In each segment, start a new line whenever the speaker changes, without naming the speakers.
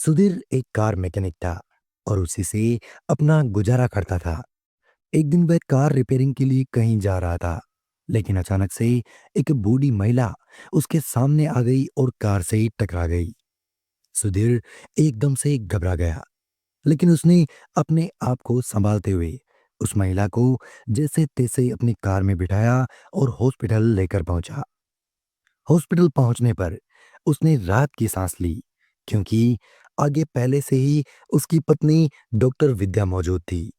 सुधीर एक car mechanic था और उसी से अपना गुजारा करता था। एक दिन वह कार रिपेयरिंग के लिए कहीं जा रहा था, लेकिन अचानक से एक बूढ़ी महिला उसके सामने आ गई और कार से टकरा गई। सुधीर एकदम से घबरा गया, लेकिन उसने अपने आप को संभालते हुए उस महिला को जैसे तैसे अपनी कार में बिठाया और हॉस्पिटल लेकर पहुंचा। हॉस्पिटल पहुंचने पर उसने राहत की सांस ली, क्योंकि आगे पहले से ही उसकी पत्नी डॉक्टर विद्या मौजूद थी,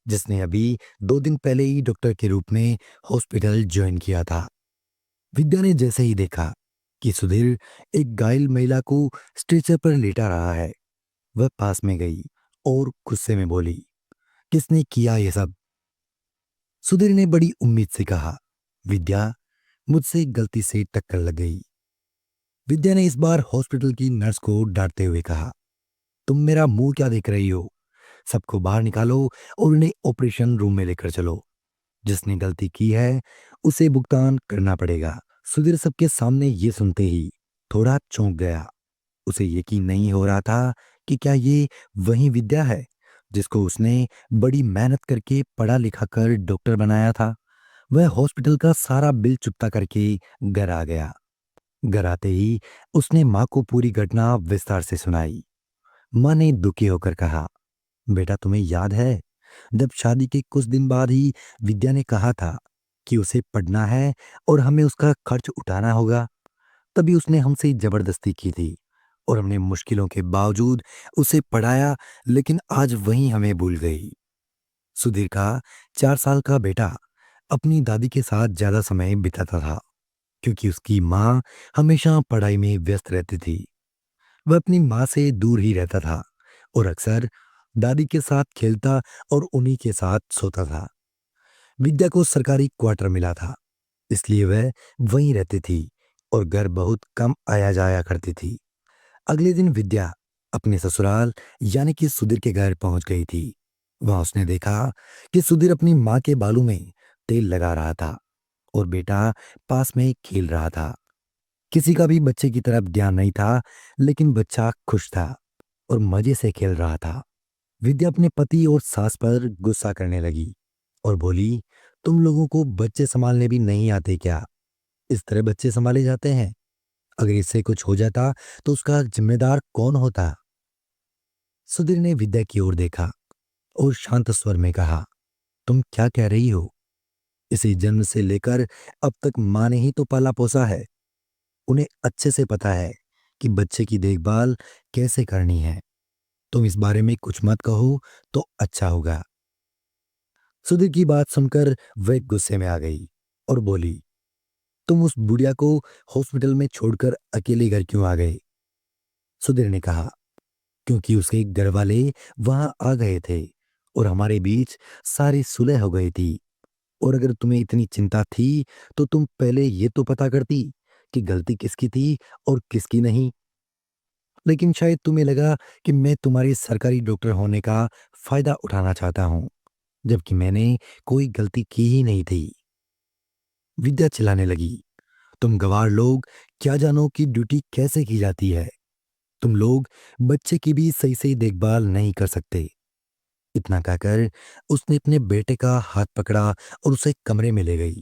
जिसने अभी 2 दिन पहले ही डॉक्टर के रूप में हॉस्पिटल ज्वाइन किया था। विद्या ने जैसे ही देखा कि सुधीर एक घायल महिला को स्ट्रेचर पर लेटा रहा है, वह पास में गई और गुस्से में बोली, किसने किया ये सब? सुधीर ने बड़ी उम्मीद से कहा, विद्या, मुझसे गलती से टक्कर लग गई। विद्या ने इस बार हॉस्पिटल की नर्स को डांटते हुए कहा, तुम मेरा मुंह क्या देख रही हो? सबको बाहर निकालो और उन्हें ऑपरेशन रूम में लेकर चलो। जिसने गलती की है उसे भुगतान करना पड़ेगा। सुधीर सबके सामने ये सुनते ही थोड़ा चौंक गया। उसे यकीन नहीं हो रहा था कि क्या ये वही विद्या है जिसको उसने बड़ी मेहनत करके पढ़ा लिखा कर डॉक्टर बनाया था। वह हॉस्पिटल का सारा बिल चुकता करके घर आ गया। घर आते ही उसने माँ को पूरी घटना विस्तार से सुनाई। माँ ने दुखी होकर कहा, बेटा, तुम्हें याद है जब शादी के कुछ दिन बाद ही विद्या ने कहा था कि उसे पढ़ना है और हमें उसका खर्च उठाना होगा? तभी उसने हमसे जबरदस्ती की थी और हमने मुश्किलों के बावजूद उसे पढ़ाया, लेकिन आज वही हमें भूल गई। सुधीर का 4 साल का बेटा अपनी दादी के साथ ज्यादा समय बिताता था, क्योंकि उसकी माँ हमेशा पढ़ाई में व्यस्त रहती थी। वह अपनी माँ से दूर ही रहता था और अक्सर दादी के साथ खेलता और उन्हीं के साथ सोता था। विद्या को सरकारी क्वार्टर मिला था, इसलिए वह वहीं रहती थी और घर बहुत कम आया जाया करती थी। अगले दिन विद्या अपने ससुराल यानी कि सुधीर के घर पहुंच गई थी। वहां उसने देखा कि सुधीर अपनी माँ के बालों में तेल लगा रहा था और बेटा पास में खेल रहा था। किसी का भी बच्चे की तरफ ध्यान नहीं था, लेकिन बच्चा खुश था और मजे से खेल रहा था। विद्या अपने पति और सास पर गुस्सा करने लगी और बोली, तुम लोगों को बच्चे संभालने भी नहीं आते क्या? इस तरह बच्चे संभाले जाते हैं? अगर इससे कुछ हो जाता तो उसका जिम्मेदार कौन होता? सुधीर ने विद्या की ओर देखा और शांत स्वर में कहा, तुम क्या कह रही हो? इसी जन्म से लेकर अब तक माँ ने ही तो पाला पोसा है। उन्हें अच्छे से पता है कि बच्चे की देखभाल कैसे करनी है। तुम इस बारे में कुछ मत कहो तो अच्छा होगा। सुधीर की बात सुनकर वह गुस्से में आ गई और बोली, तुम उस बुढ़िया को हॉस्पिटल में छोड़कर अकेले घर क्यों आ गए? सुधीर ने कहा, क्योंकि उसके घर वाले वहां आ गए थे और हमारे बीच सारी सुलह हो गई थी। और अगर तुम्हें इतनी चिंता थी तो तुम पहले ये तो पता करती कि गलती किसकी थी और किसकी नहीं। लेकिन शायद तुम्हें लगा कि मैं तुम्हारी सरकारी डॉक्टर होने का फायदा उठाना चाहता हूं, जबकि मैंने कोई गलती की ही नहीं थी। विद्या चिल्लाने लगी, तुम गवार लोग क्या जानो कि ड्यूटी कैसे की जाती है? तुम लोग बच्चे की भी सही सही देखभाल नहीं कर सकते। इतना कहकर उसने अपने बेटे का हाथ पकड़ा और उसे कमरे में ले गई।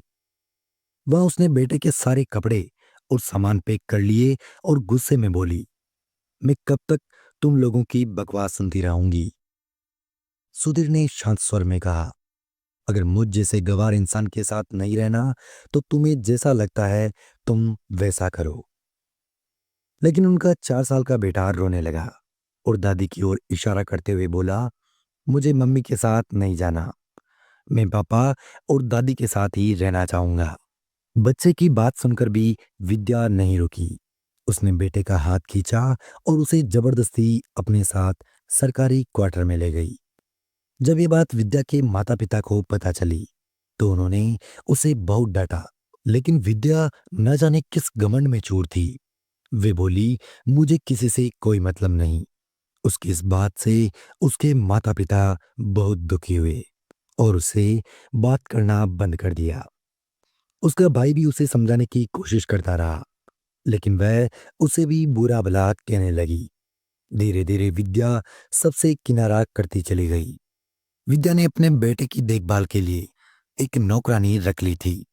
वहां उसने बेटे के सारे कपड़े और सामान पैक कर लिए और गुस्से में बोली, मैं कब तक तुम लोगों की बकवास सुनती रहूंगी? सुधीर ने शांत स्वर में कहा, अगर मुझ जैसे गवार इंसान के साथ नहीं रहना तो तुम्हें जैसा लगता है तुम वैसा करो। लेकिन उनका 4 साल का बेटा रोने लगा और दादी की ओर इशारा करते हुए बोला, मुझे मम्मी के साथ नहीं जाना। मैं पापा और दादी के साथ ही रहना चाहूंगा। बच्चे की बात सुनकर भी विद्या नहीं रुकी। उसने बेटे का हाथ खींचा और उसे जबरदस्ती अपने साथ सरकारी क्वार्टर में ले गई। जब ये बात विद्या के माता पिता को पता चली तो उन्होंने उसे बहुत डांटा, लेकिन विद्या न जाने किस घमंड में चूर थी। वे बोली, मुझे किसी से कोई मतलब नहीं। उसकी इस बात से उसके माता पिता बहुत दुखी हुए और उससे बात करना बंद कर दिया। उसका भाई भी उसे समझाने की कोशिश करता रहा, लेकिन वह उसे भी बुरा भला कहने लगी। धीरे धीरे विद्या सबसे किनारा करती चली गई। विद्या ने अपने बेटे की देखभाल के लिए एक नौकरानी रख ली थी।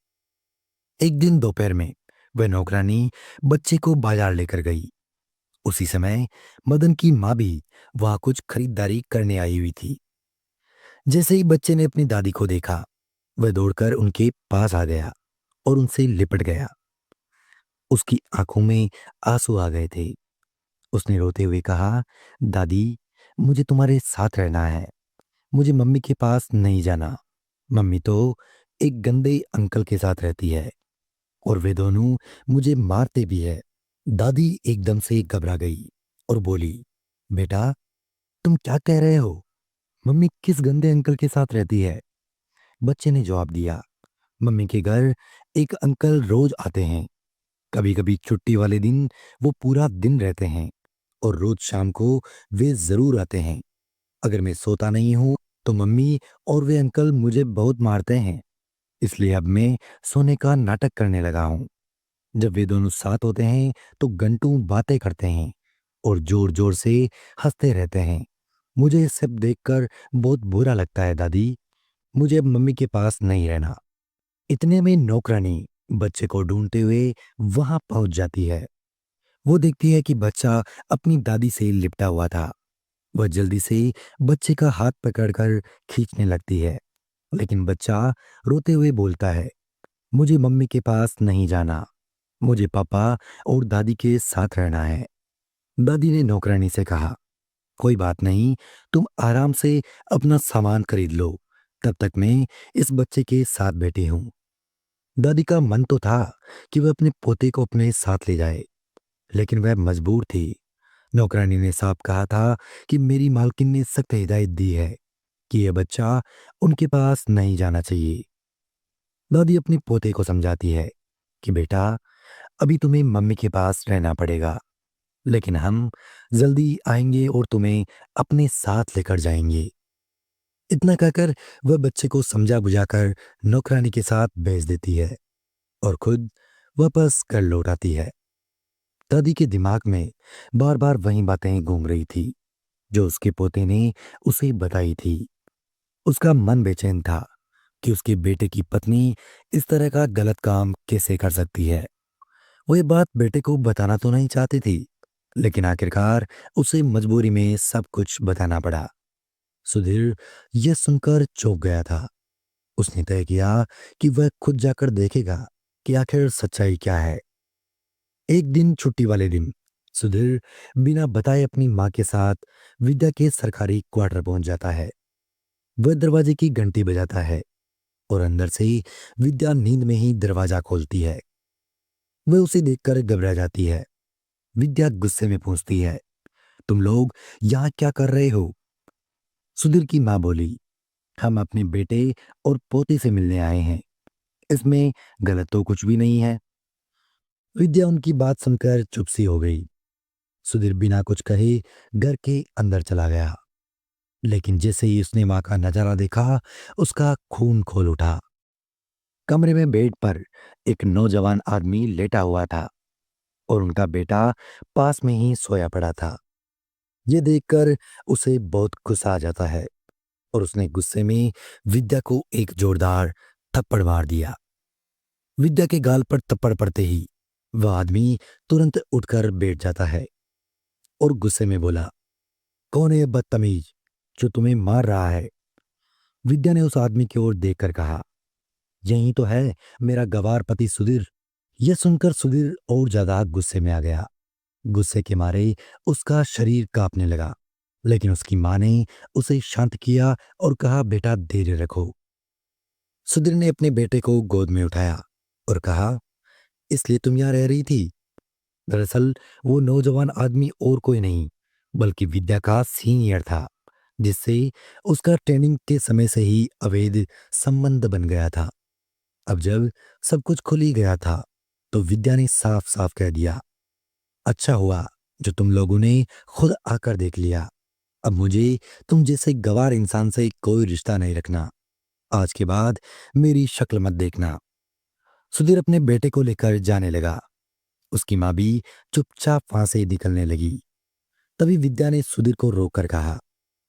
एक दिन दोपहर में वह नौकरानी बच्चे को बाजार लेकर गई। उसी समय मदन की माँ भी वहां कुछ खरीदारी करने आई हुई थी। जैसे ही बच्चे ने अपनी दादी को देखा, वह दौड़कर उनके पास आ गया और उनसे लिपट गया। उसकी आंखों में आंसू आ गए थे। उसने रोते हुए कहा, दादी, मुझे तुम्हारे साथ रहना है। मुझे मम्मी के पास नहीं जाना। मम्मी तो एक गंदे अंकल के साथ रहती है और वे दोनों मुझे मारते भी है। दादी एकदम से घबरा गई और बोली, बेटा, तुम क्या कह रहे हो? मम्मी किस गंदे अंकल के साथ रहती है? बच्चे ने जवाब दिया, मम्मी के घर एक अंकल रोज आते हैं। कभी कभी छुट्टी वाले दिन वो पूरा दिन रहते हैं और रोज शाम को वे जरूर आते हैं। अगर मैं सोता नहीं हूँ तो मम्मी और वे अंकल मुझे बहुत मारते हैं। इसलिए अब मैं सोने का नाटक करने लगा हूँ। जब वे दोनों साथ होते हैं तो घंटों बातें करते हैं और जोर जोर से हंसते रहते हैं। मुझे ये सब देखकर बहुत बुरा लगता है दादी। मुझे अब मम्मी के पास नहीं रहना। इतने में नौकरानी बच्चे को ढूंढते हुए वहां पहुंच जाती है। वो देखती है कि बच्चा अपनी दादी से लिपटा हुआ था। वह जल्दी से बच्चे का हाथ पकड़कर खींचने लगती है, लेकिन बच्चा रोते हुए बोलता है, मुझे मम्मी के पास नहीं जाना। मुझे पापा और दादी के साथ रहना है। दादी ने नौकरानी से कहा, कोई बात नहीं, तुम आराम से अपना सामान खरीद लो। तब तक मैं इस बच्चे के साथ बैठी हूँ। दादी का मन तो था कि वह अपने पोते को अपने साथ ले जाए, लेकिन वह मजबूर थी। नौकरानी ने साफ कहा था कि मेरी मालकिन ने सख्त हिदायत दी है कि यह बच्चा उनके पास नहीं जाना चाहिए। दादी अपने पोते को समझाती है कि बेटा, अभी तुम्हें मम्मी के पास रहना पड़ेगा, लेकिन हम जल्दी आएंगे और तुम्हें अपने साथ लेकर जाएंगे। इतना कहकर वह बच्चे को समझा बुझाकर नौकरानी के साथ भेज देती है और खुद वापस घर लौट आती है। दादी के दिमाग में बार बार वही बातें घूम रही थी जो उसके पोते ने उसे बताई थी। उसका मन बेचैन था कि उसके बेटे की पत्नी इस तरह का गलत काम कैसे कर सकती है। वो ये बात बेटे को बताना तो नहीं चाहती थी, लेकिन आखिरकार उसे मजबूरी में सब कुछ बताना पड़ा। सुधीर यह सुनकर चौंक गया था। उसने तय किया कि वह खुद जाकर देखेगा कि आखिर सच्चाई क्या है। एक दिन छुट्टी वाले दिन सुधीर बिना बताए अपनी माँ के साथ विद्या के सरकारी क्वार्टर पहुंच जाता है। वह दरवाजे की घंटी बजाता है और अंदर से विद्या नींद में ही दरवाजा खोलती है। वह उसे देखकर घबरा जाती है। विद्या गुस्से में पूछती है, तुम लोग यहाँ क्या कर रहे हो? सुधीर की माँ बोली, हम अपने बेटे और पोते से मिलने आए हैं। इसमें गलत तो कुछ भी नहीं है। विद्या उनकी बात सुनकर चुप सी हो गई। सुधीर बिना कुछ कहे घर के अंदर चला गया, लेकिन जैसे ही उसने माँ का नजारा देखा, उसका खून खोल उठा। कमरे में बेड पर एक नौजवान आदमी लेटा हुआ था और उनका बेटा पास में ही सोया पड़ा था। ये देखकर उसे बहुत गुस्सा आ जाता है और उसने गुस्से में विद्या को एक जोरदार थप्पड़ मार दिया। विद्या के गाल पर थप्पड़ पड़ते ही वह आदमी तुरंत उठकर बैठ जाता है और गुस्से में बोला, कौन है ये बदतमीज जो तुम्हें मार रहा है? विद्या ने उस आदमी की ओर देखकर कहा, यही तो है मेरा गवार पति सुधीर। यह सुनकर सुधीर और ज्यादा गुस्से में आ गया। गुस्से के मारे उसका शरीर कांपने लगा, लेकिन उसकी मां ने उसे शांत किया और कहा, बेटा धैर्य रखो। सुधीर ने अपने बेटे को गोद में उठाया और कहा, इसलिए तुम यहाँ रह रही थी? दरअसल वो नौजवान आदमी और कोई नहीं बल्कि विद्या का सीनियर था, जिससे उसका ट्रेनिंग के समय से ही अवैध संबंध बन गया था। अब जब सब कुछ खुल ही गया था तो विद्या ने साफ साफ कह दिया, अच्छा हुआ जो तुम लोगों ने खुद आकर देख लिया। अब मुझे तुम जैसे गवार इंसान से कोई रिश्ता नहीं रखना। आज के बाद मेरी शक्ल मत देखना। सुधीर अपने बेटे को लेकर जाने लगा। उसकी माँ भी चुपचाप वहां से निकलने लगी। तभी विद्या ने सुधीर को रोक कर कहा,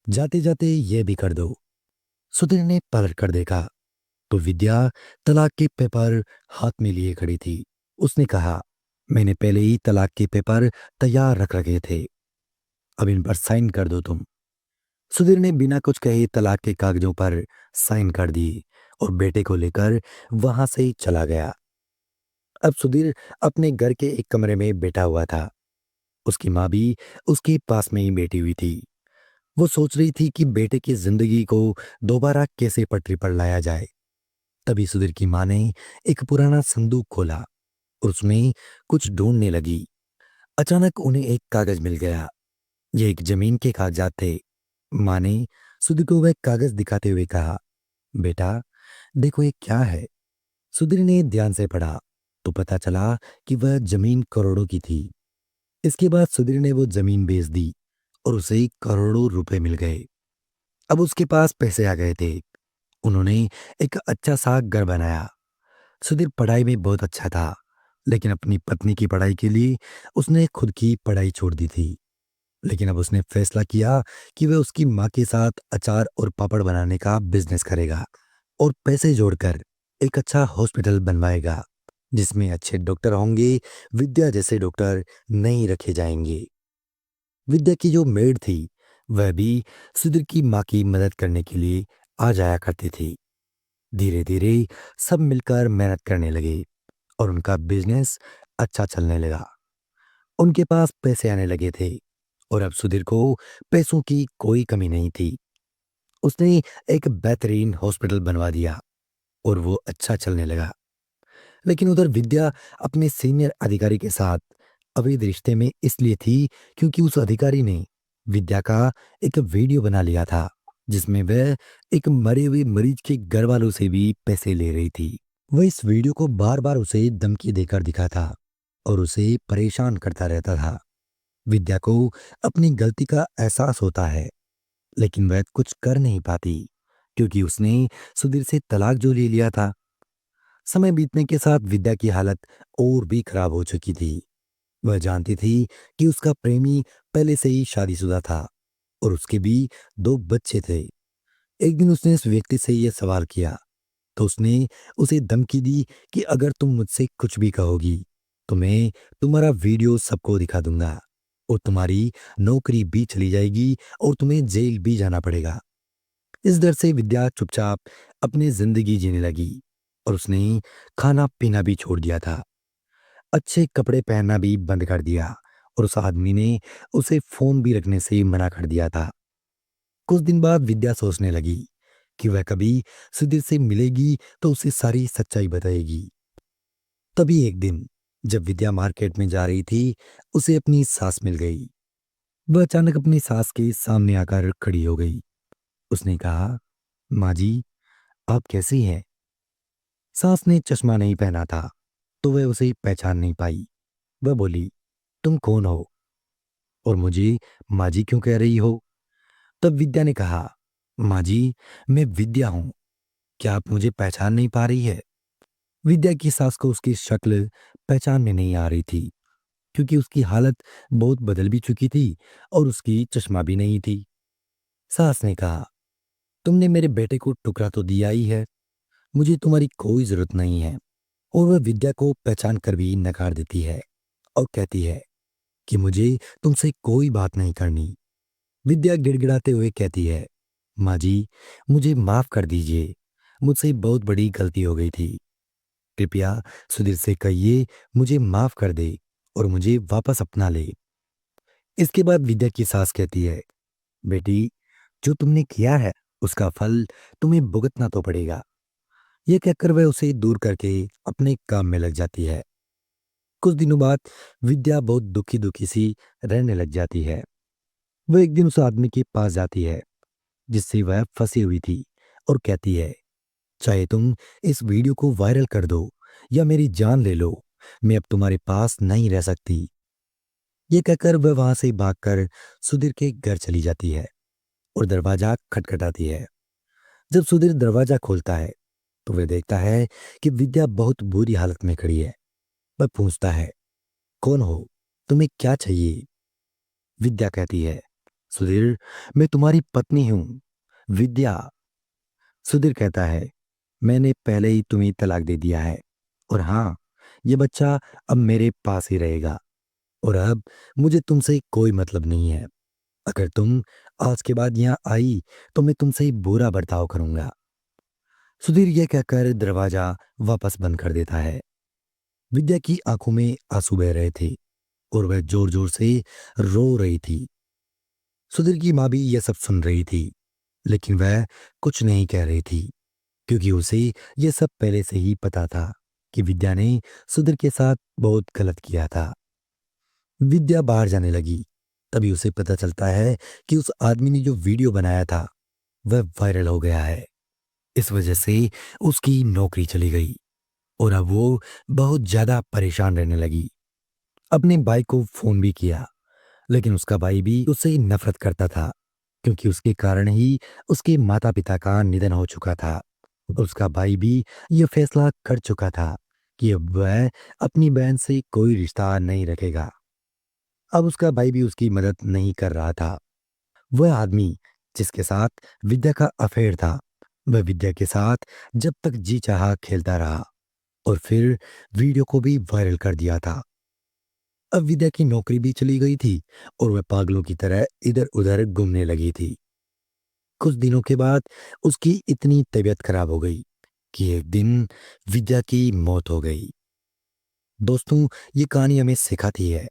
जाते जाते ये भी कर दो। सुधीर ने पलट कर देखा तो विद्या तलाक के पेपर हाथ में लिए खड़ी थी। उसने कहा, मैंने पहले ही तलाक के पेपर तैयार रख रखे थे, अब इन पर साइन कर दो तुम। सुधीर ने बिना कुछ कहे तलाक के कागजों पर साइन कर दी और बेटे को लेकर वहां से ही चला गया। अब सुधीर अपने घर के एक कमरे में बैठा हुआ था। उसकी माँ भी उसके पास में ही बैठी हुई थी। वो सोच रही थी कि बेटे की जिंदगी को दोबारा कैसे पटरी पर लाया जाए। तभी सुधीर की माँ ने एक पुराना संदूक खोला और उसमें कुछ ढूंढने लगी। अचानक उन्हें एक कागज मिल गया। ये एक जमीन के कागजात थे। माँ ने सुधीर को वह कागज दिखाते हुए कहा, बेटा देखो ये क्या है। सुधीर ने ध्यान से पढ़ा तो पता चला कि वह जमीन करोड़ों की थी। इसके बाद सुधीर ने वो जमीन बेच दी और उसे करोड़ों रुपए मिल गए। अब उसके पास पैसे आ गए थे। उन्होंने एक अच्छा सा घर बनाया। सुधीर पढ़ाई में बहुत अच्छा था, लेकिन अपनी पत्नी की पढ़ाई के लिए उसने खुद की पढ़ाई छोड़ दी थी। लेकिन अब उसने फैसला किया कि वह उसकी माँ के साथ अचार और पापड़ बनाने का बिजनेस करेगा और पैसे जोड़कर एक अच्छा हॉस्पिटल बनवाएगा जिसमें अच्छे डॉक्टर होंगे। विद्या जैसे डॉक्टर नहीं रखे जाएंगे। विद्या की जो मेड थी वह भी सुधीर की माँ की मदद करने के लिए आ जाया करती थी। धीरे धीरे सब मिलकर मेहनत करने लगे और उनका बिजनेस अच्छा चलने लगा। उनके पास पैसे आने लगे थे और अब सुधीर को पैसों की कोई कमी नहीं थी। उसने एक बेहतरीन हॉस्पिटल बनवा दिया और वो अच्छा चलने लगा। लेकिन उधर विद्या अपने सीनियर अधिकारी के साथ अवैध रिश्ते में इसलिए थी क्योंकि उस अधिकारी ने विद्या का एक वीडियो बना लिया था जिसमें वह एक मरे हुए मरीज के घर वालों से भी पैसे ले रही थी। वह इस वीडियो को बार बार उसे धमकी देकर दिखा था और उसे परेशान करता रहता था। विद्या को अपनी गलती का एहसास होता है, लेकिन वह कुछ कर नहीं पाती क्योंकि उसने सुधीर से तलाक जो ले लिया था। समय बीतने के साथ विद्या की हालत और भी खराब हो चुकी थी। वह जानती थी कि उसका प्रेमी पहले से ही शादीशुदा था और उसके भी दो बच्चे थे। एक दिन उसने इस व्यक्ति से यह सवाल किया तो उसने उसे धमकी दी कि अगर तुम मुझसे कुछ भी कहोगी तो मैं तुम्हारा वीडियो सबको दिखा दूंगा और तुम्हारी नौकरी भी चली जाएगी और तुम्हें जेल भी जाना पड़ेगा। इस डर से विद्या चुपचाप अपनी जिंदगी जीने लगी और उसने खाना पीना भी छोड़ दिया था। अच्छे कपड़े पहनना भी बंद कर दिया और उस आदमी ने उसे फोन भी रखने से मना कर दिया था। कुछ दिन बाद विद्या सोचने लगी कि वह कभी सुधीर से मिलेगी तो उसे सारी सच्चाई बताएगी। तभी एक दिन जब विद्या मार्केट में जा रही थी उसे अपनी सास मिल गई। वह अचानक अपनी सास के सामने आकर खड़ी हो गई। उसने कहा, माँ जी आप कैसी हैं? सास ने चश्मा नहीं पहना था तो वह उसे पहचान नहीं पाई। वह बोली, तुम कौन हो और मुझे माँ जी क्यों कह रही हो? तब विद्या ने कहा, माँ जी मैं विद्या हूँ, क्या आप मुझे पहचान नहीं पा रही है? विद्या की सास को उसकी शक्ल पहचान में नहीं आ रही थी क्योंकि उसकी हालत बहुत बदल भी चुकी थी और उसकी चश्मा भी नहीं थी। सास ने कहा, तुमने मेरे बेटे को टुकड़ा तो दिया ही है, मुझे तुम्हारी कोई जरूरत नहीं है। और वह विद्या को पहचान कर भी नकार देती है और कहती है कि मुझे तुमसे कोई बात नहीं करनी। विद्या गिड़गिड़ाते हुए कहती है, माँ जी मुझे माफ कर दीजिए, मुझसे बहुत बड़ी गलती हो गई थी। कृपया सुधीर से कहिए मुझे माफ कर दे और मुझे वापस अपना ले। इसके बाद विद्या की सास कहती है, बेटी जो तुमने किया है उसका फल तुम्हें भुगतना तो पड़ेगा। यह कहकर वह उसे दूर करके अपने काम में लग जाती है। कुछ दिनों बाद विद्या बहुत दुखी दुखी सी रहने लग जाती है। वह एक दिन उस आदमी के पास जाती है जिससे वह फंसी हुई थी और कहती है, चाहे तुम इस वीडियो को वायरल कर दो या मेरी जान ले लो, मैं अब तुम्हारे पास नहीं रह सकती। ये कहकर वह वहां से भागकर सुधीर के घर चली जाती है और दरवाजा खटखटाती है। जब सुधीर दरवाजा खोलता है तो वह देखता है कि विद्या बहुत बुरी हालत में खड़ी है। वह पूछता है, कौन हो, तुम्हें क्या चाहिए? विद्या कहती है, सुधीर, मैं तुम्हारी पत्नी हूँ। विद्या, सुधीर कहता है, मैंने पहले ही तुम्हें तलाक दे दिया है। और हाँ, ये बच्चा अब मेरे पास ही रहेगा। और अब मुझे तुमसे कोई मतलब नहीं है। अगर तुम आज के बाद यहाँ आई तो मैं तुमसे ही बुरा बर्ताव करूंगा। सुधीर यह कहकर दरवाजा वापस बंद कर देता है। विद्या की आंखों में आंसू बह रहे थे और वह जोर जोर से रो रही थी। सुधीर की माँ भी यह सब सुन रही थी, लेकिन वह कुछ नहीं कह रही थी, क्योंकि उसे यह सब पहले से ही पता था कि विद्या ने सुधीर के साथ बहुत गलत किया था। विद्या बाहर जाने लगी। तभी उसे पता चलता है कि उस आदमी ने जो वीडियो बनाया था वह वायरल हो गया है। इस वजह से उसकी नौकरी चली गई और अब वो बहुत ज्यादा परेशान रहने लगी। अपने भाई को फोन भी किया, लेकिन उसका भाई भी उससे नफरत करता था, क्योंकि उसके कारण ही उसके माता पिता का निधन हो चुका था। उसका भाई भी यह फैसला कर चुका था कि अब वह अपनी बहन से कोई रिश्ता नहीं रखेगा। अब उसका भाई भी उसकी मदद नहीं कर रहा था। वह आदमी जिसके साथ विद्या का अफेयर था, वह विद्या के साथ जब तक जी चाहा खेलता रहा और फिर वीडियो को भी वायरल कर दिया था। अब विद्या की नौकरी भी चली गई थी और वह पागलों की तरह इधर उधर घूमने लगी थी। कुछ दिनों के बाद उसकी इतनी तबीयत खराब हो गई कि एक दिन विद्या की मौत हो गई। दोस्तों, ये कहानी हमें सिखाती है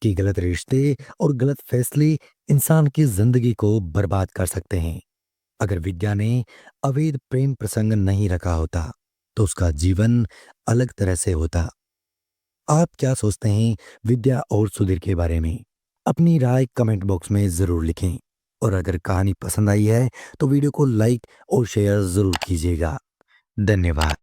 कि गलत रिश्ते और गलत फैसले इंसान की जिंदगी को बर्बाद कर सकते हैं। अगर विद्या ने अवैध प्रेम प्रसंग नहीं रखा होता तो उसका जीवन अलग तरह से होता। आप क्या सोचते हैं विद्या और सुधीर के बारे में? अपनी राय कमेंट बॉक्स में जरूर लिखें। और अगर कहानी पसंद आई है तो वीडियो को लाइक और शेयर जरूर कीजिएगा। धन्यवाद।